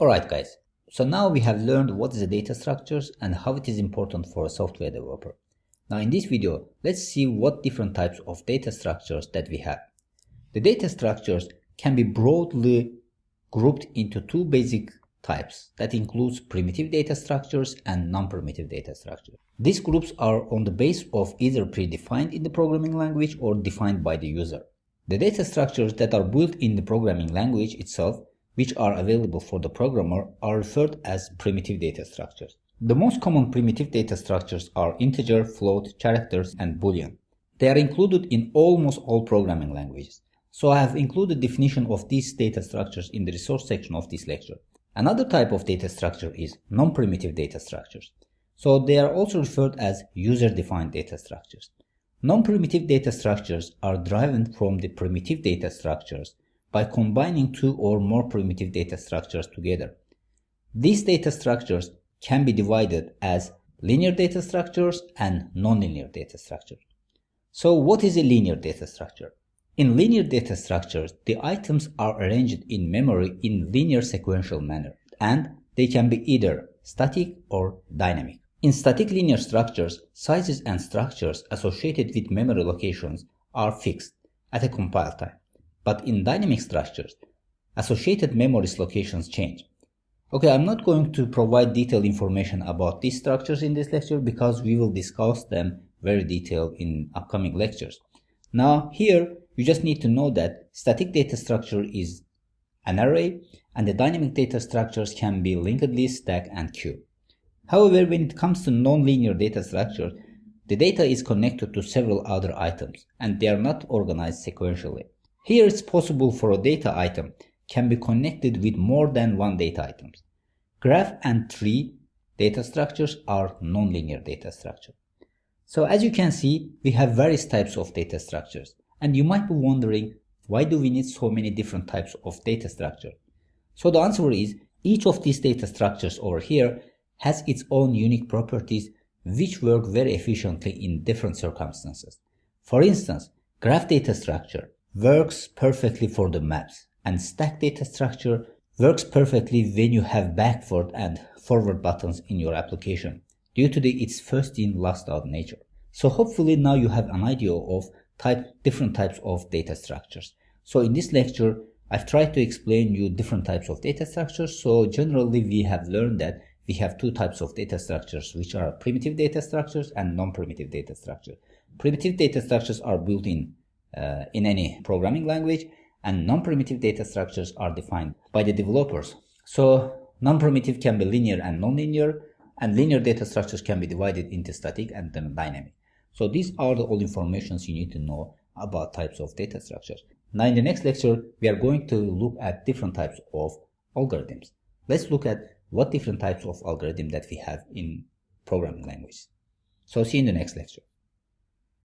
Alright guys, so now we have learned what is the data structures and how it is important for a software developer. Now in this video, let's see what different types of data structures that we have. The data structures can be broadly grouped into two basic types that includes primitive data structures and non-primitive data structures. These groups are on the base of either predefined in the programming language or defined by the user. The data structures that are built in the programming language itself, which are available for the programmer, are referred as primitive data structures. The most common primitive data structures are integer, float, characters, and boolean. They are included in almost all programming languages. So I have included definition of these data structures in the resource section of this lecture. Another type of data structure is non-primitive data structures. So they are also referred as user-defined data structures. Non-primitive data structures are derived from the primitive data structures by combining two or more primitive data structures together. These data structures can be divided as linear data structures and nonlinear data structures. So what is a linear data structure? In linear data structures, the items are arranged in memory in linear sequential manner, and they can be either static or dynamic. In static linear structures, sizes and structures associated with memory locations are fixed at a compile time. But in dynamic structures, associated memory locations change. Okay, I'm not going to provide detailed information about these structures in this lecture because we will discuss them very detailed in upcoming lectures. Now here, you just need to know that static data structure is an array and the dynamic data structures can be linked list, stack, and queue. However, when it comes to nonlinear data structures, the data is connected to several other items and they are not organized sequentially. Here it's possible for a data item can be connected with more than one data items. Graph and tree data structures are nonlinear data structures. So as you can see, we have various types of data structures, and you might be wondering, why do we need so many different types of data structure? So the answer is, each of these data structures over here has its own unique properties which work very efficiently in different circumstances. For instance, graph data structure works perfectly for the maps, and stack data structure works perfectly when you have backward and forward buttons in your application due to its first in last out nature. So hopefully now you have an idea of different types of data structures. So in this lecture I've tried to explain you different types of data structures. So generally we have learned that we have two types of data structures, which are primitive data structures and non-primitive data structures. Primitive data structures are built in any programming language, and non-primitive data structures are defined by the developers. So non-primitive can be linear and non-linear, and linear data structures can be divided into static and then dynamic. So these are all informations you need to know about types of data structures. Now in the next lecture, we are going to look at different types of algorithms. Let's look at what different types of algorithms that we have in programming languages. So see you in the next lecture.